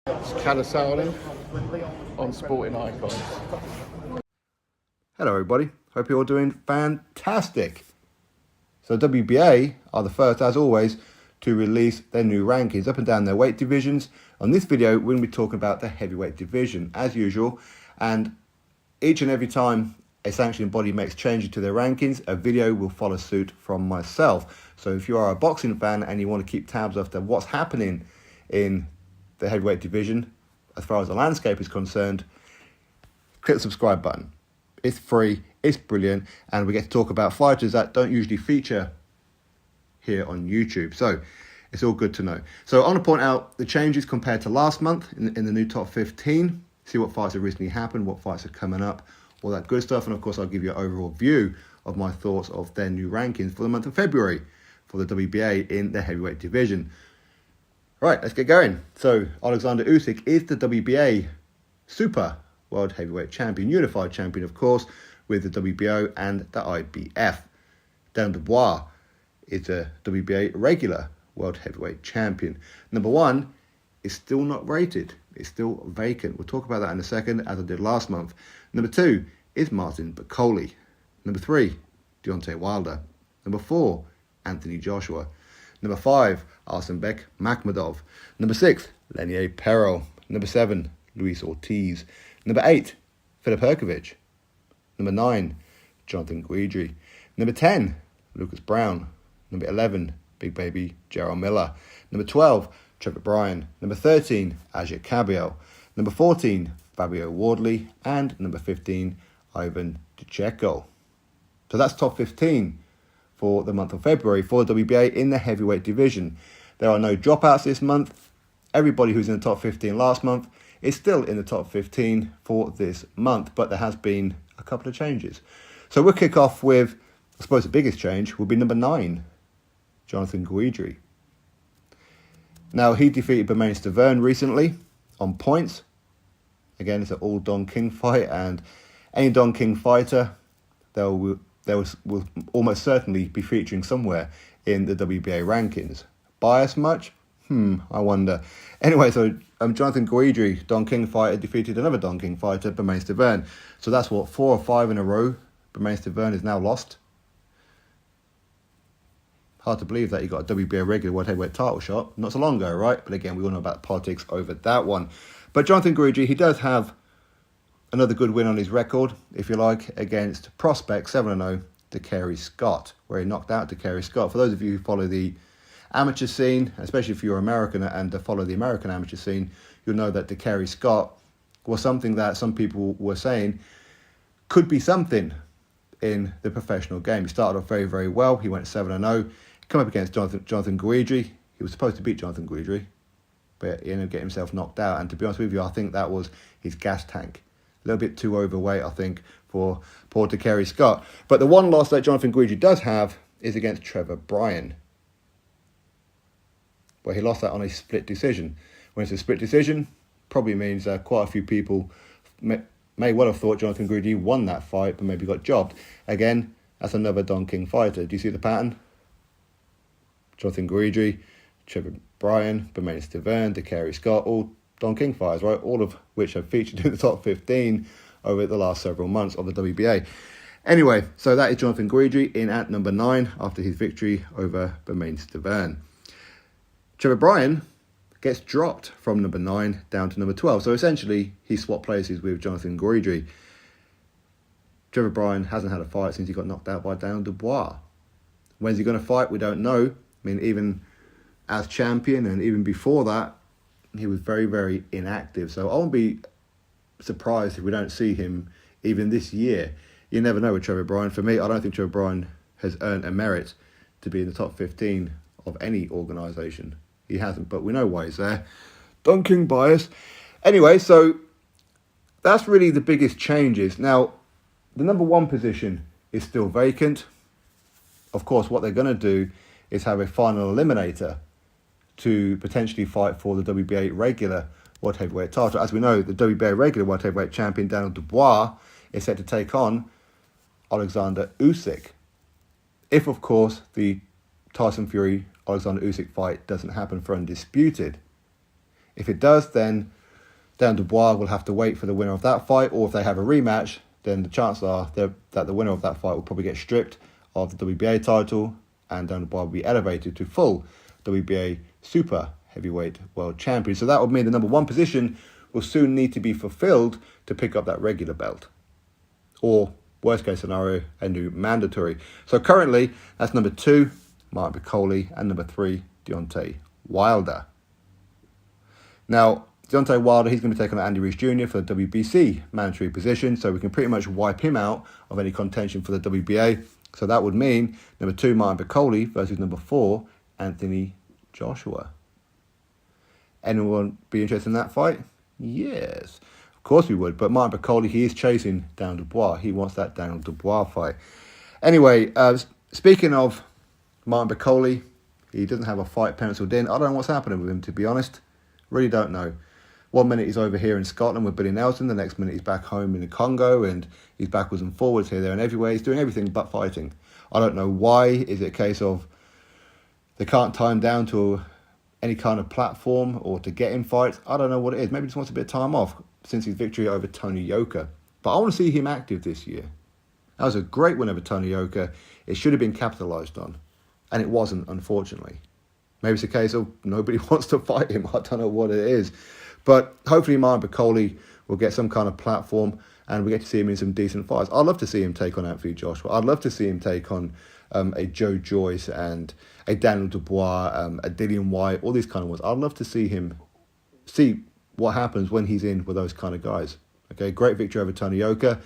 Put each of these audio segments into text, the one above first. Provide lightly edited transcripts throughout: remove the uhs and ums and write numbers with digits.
It's Calisardi on Sporting Icons. Hello everybody, hope you're all doing fantastic. So WBA are the first, as always, to release their new rankings up and down their weight divisions. On this video, we're going to be talking about the heavyweight division, as usual. And each and every time a sanctioning body makes changes to their rankings, a video will follow suit from myself. So if you are a boxing fan and you want to keep tabs after what's happening in the heavyweight division, as far as the landscape is concerned, click the subscribe button. It's free, it's brilliant, and we get to talk about fighters that don't usually feature here on YouTube. So it's all good to know. So I want to point out the changes compared to last month in the new top 15, see what fights have recently happened, what fights are coming up, all that good stuff. And of course, I'll give you an overall view of my thoughts of their new rankings for the month of February for the WBA in the heavyweight division. Right, let's get going. So Oleksandr Usyk is the WBA Super World Heavyweight Champion, unified champion, of course, with the WBO and the IBF. Dubious is a WBA regular World Heavyweight Champion. Number one is still not rated. It's still vacant. We'll talk about that in a second, as I did last month. Number two is Martin Bakole. Number three, Deontay Wilder. Number four, Anthony Joshua. Number five, Arsenbek Makhmudov. Number six, Lenier Perel. Number seven, Luis Ortiz. Number eight, Filip Hrgovic. Number nine, Jonathan Guidry. Number 10, Lucas Brown. Number 11, Big Baby Gerald Miller. Number 12, Trevor Bryan. Number 13, Ajit Cabiel. Number 14, Fabio Wardley. And number 15, Ivan Ducheko. So that's top 15 for the month of February for the WBA in the heavyweight division. There are no dropouts this month. Everybody who's in the top 15 last month is still in the top 15 for this month, but there has been a couple of changes. So we'll kick off with, I suppose the biggest change will be number 9, Jonathan Guidry. Now, he defeated Bermane Stiverne recently on points. Again, it's an all Don King fight, and any Don King fighter, will almost certainly be featuring somewhere in the WBA rankings. Bias much? I wonder. Anyway, so Jonathan Guidry, Don King fighter, defeated another Don King fighter, Bermane Stiverne. So that's what, 4 or 5 in a row Bermane Stiverne is now lost. Hard to believe that he got a WBA regular world heavyweight title shot not so long ago, right? But again, we all know about politics over that one. But Jonathan Guidry, he does have another good win on his record, if you like, against prospect 7-0, Deontay Scott, where he knocked out Deontay Scott. For those of you who follow the amateur scene, especially if you're American and follow the American amateur scene, you'll know that Deontay Scott was something that some people were saying could be something in the professional game. He started off very, very well. He went 7-0, come up against Jonathan Guidry. He was supposed to beat Jonathan Guidry, but he ended up getting himself knocked out. And to be honest with you, I think that was his gas tank. A little bit too overweight, I think, for poor Deontay Scott. But the one loss that Jonathan Guidry does have is against Trevor Bryan, where he lost that on a split decision. When it's a split decision, probably means that quite a few people may well have thought Jonathan Guidry won that fight, but maybe got jobbed. Again, that's another Don King fighter. Do you see the pattern? Jonathan Guidry, Trevor Bryan, Bermane Stiverne, Deontay Scott, all Don King fighters, right? All of which have featured in the top 15 over the last several months of the WBA. Anyway, so that is Jonathan Guidry in at number 9 after his victory over Bermane Stiverne. Trevor Bryan gets dropped from number 9 down to number 12. So essentially, he swapped places with Jonathan Guidry. Trevor Bryan hasn't had a fight since he got knocked out by Daniel Dubois. When's he going to fight? We don't know. I mean, even as champion and even before that, he was very, very inactive. So I won't be surprised if we don't see him even this year. You never know with Trevor Bryan. For me, I don't think Trevor Bryan has earned a merit to be in the top 15 of any organisation. He hasn't, but we know why he's there. Don King bias. Anyway, so that's really the biggest changes. Now, the number 1 position is still vacant. Of course, what they're going to do is have a final eliminator to potentially fight for the WBA regular world heavyweight title. As we know, the WBA regular world heavyweight champion Daniel Dubois is set to take on Oleksandr Usyk. If, of course, the Tyson Fury Oleksandr Usyk fight doesn't happen for undisputed. If it does, then Dan Dubois will have to wait for the winner of that fight, or if they have a rematch, then the chances are that the winner of that fight will probably get stripped of the WBA title, and Dan Dubois will be elevated to full WBA super heavyweight world champion. So that would mean the number one position will soon need to be fulfilled to pick up that regular belt. Or, worst case scenario, a new mandatory. So currently, that's number 2, Martin Piccoli, and number 3, Deontay Wilder. Now, Deontay Wilder, he's going to be taking on Andy Ruiz Jr. for the WBC mandatory position, so we can pretty much wipe him out of any contention for the WBA. So that would mean number 2, Martin Piccoli, versus number 4, Anthony Joshua. Anyone be interested in that fight? Yes, of course we would. But Martin Piccoli, he is chasing Dan Dubois. He wants that Daniel Dubois fight. Anyway, speaking of Martin Piccoli, he doesn't have a fight penciled in. I don't know what's happening with him, to be honest. Really don't know. 1 minute he's over here in Scotland with Billy Nelson. The next minute he's back home in the Congo, and he's backwards and forwards here, there, and everywhere. He's doing everything but fighting. I don't know why. Is it a case of they can't tie him down to any kind of platform or to get in fights? I don't know what it is. Maybe he just wants a bit of time off since his victory over Tony Yoka. But I want to see him active this year. That was a great win over Tony Yoka. It should have been capitalised on, and it wasn't, unfortunately. Maybe it's a case of nobody wants to fight him. I don't know what it is. But hopefully Martin Piccoli will get some kind of platform and we get to see him in some decent fights. I'd love to see him take on Anthony Joshua. I'd love to see him take on a Joe Joyce and a Daniel Dubois, a Dillian White, all these kind of ones. I'd love to see what happens when he's in with those kind of guys. Okay, great victory over Tony Yoka,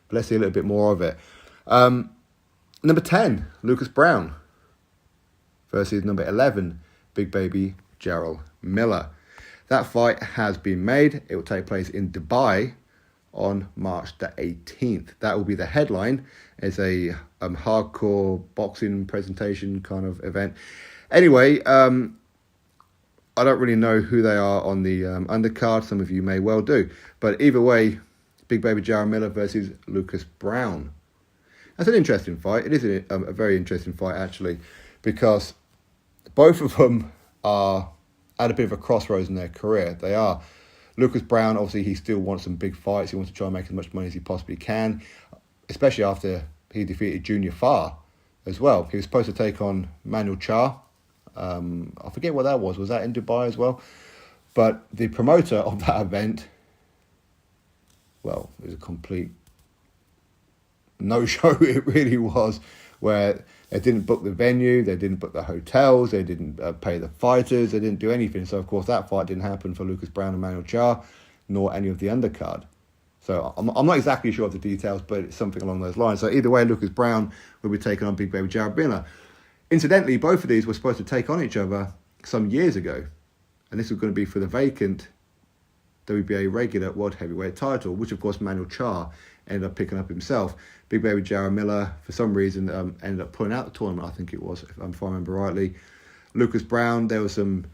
but let's see a little bit more of it. Number 10, Lucas Brown versus number 11, Big Baby Jarrell Miller. That fight has been made. It will take place in Dubai on March the 18th. That will be the headline. It's a hardcore boxing presentation kind of event. Anyway, I don't really know who they are on the undercard. Some of you may well do. But either way, Big Baby Jarrell Miller versus Lucas Brown. That's an interesting fight. It is a very interesting fight, actually, because both of them are at a bit of a crossroads in their career. They are. Lucas Brown, obviously, he still wants some big fights. He wants to try and make as much money as he possibly can, especially after he defeated Junior Farr as well. He was supposed to take on Manuel Charr. I forget what that was. Was that in Dubai as well? But the promoter of that event, well, it was a complete no-show. It really was, where they didn't book the venue, they didn't book the hotels, they didn't pay the fighters, they didn't do anything. So, of course, that fight didn't happen for Lucas Brown and Manuel Charr, nor any of the undercard. So I'm not exactly sure of the details, but it's something along those lines. So either way, Lucas Brown will be taking on Big Baby Jarrell Miller. Incidentally, both of these were supposed to take on each other some years ago. And this was going to be for the vacant WBA regular world heavyweight title, which, of course, Manuel Charr ended up picking up himself. Big Baby Jarrell Miller, for some reason, ended up pulling out the tournament, I think it was, if I remember rightly. Lucas Brown, there was some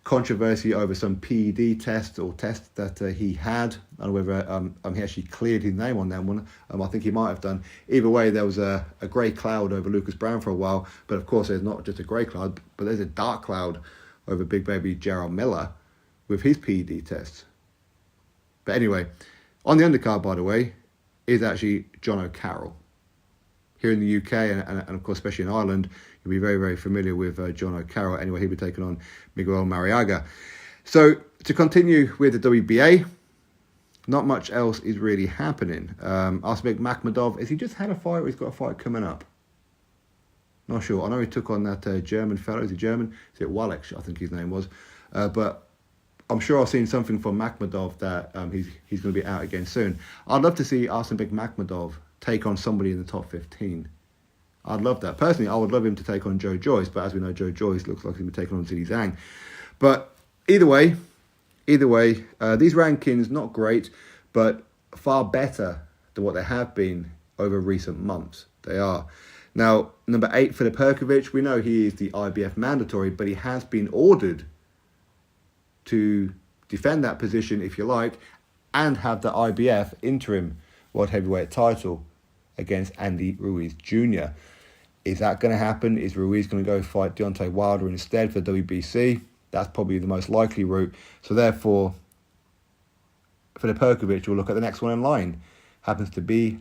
controversy over some PED test that he had, and whether he actually cleared his name on that one. I think he might have done. Either way, there was a grey cloud over Lucas Brown for a while, but of course there's not just a grey cloud, but there's a dark cloud over Big Baby Jarrell Miller with his PED tests. But anyway, on the undercard, by the way, is actually John O'Carroll. Here in the UK, and of course, especially in Ireland, you'll be very, very familiar with John O'Carroll. Anyway, he'll be taking on Miguel Mariaga. So, to continue with the WBA, not much else is really happening. Arslanbek Makhmudov, has he just had a fight or he's got a fight coming up? Not sure. I know he took on that German fellow. Is he German? Is it Wallach, I think his name was. But I'm sure I've seen something from Makhmudov that he's going to be out again soon. I'd love to see Arslanbek Makhmudov take on somebody in the top 15. I'd love that. Personally, I would love him to take on Joe Joyce, but as we know, Joe Joyce looks like he'll be taking on Zhilei Zhang. But either way, these rankings, not great, but far better than what they have been over recent months. They are. Now, number 8, Filip Hrgović, we know he is the IBF mandatory, but he has been ordered to defend that position, if you like, and have the IBF interim world heavyweight title against Andy Ruiz Jr. Is that going to happen? Is Ruiz going to go fight Deontay Wilder instead for WBC? That's probably the most likely route. So therefore, Filip will look at the next one in line. Happens to be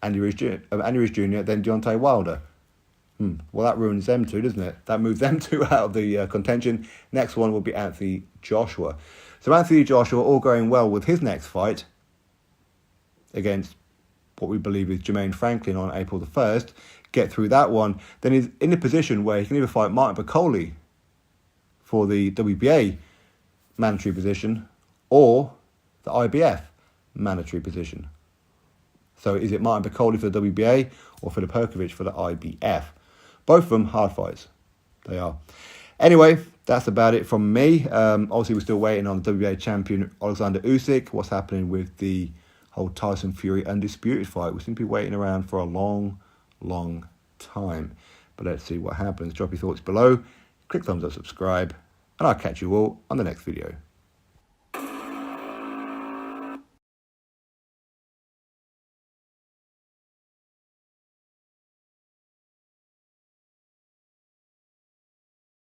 Andy Ruiz Jr., then Deontay Wilder. Well, that ruins them two, doesn't it? That moves them two out of the contention. Next one will be Anthony Joshua. So Anthony Joshua, all going well with his next fight against what we believe is Jermaine Franklin on April the 1st, get through that one, then he's in a position where he can either fight Martin Bakole for the WBA mandatory position or the IBF mandatory position. So is it Martin Bakole for the WBA or Filip for the IBF? Both of them hard fights. They are. Anyway, that's about it from me. Obviously, we're still waiting on the WBA champion Oleksandr Usyk. What's happening with the whole Tyson Fury undisputed fight? We seem to be waiting around for a long time. But let's see what happens. Drop your thoughts below. Click thumbs up, subscribe. And I'll catch you all on the next video.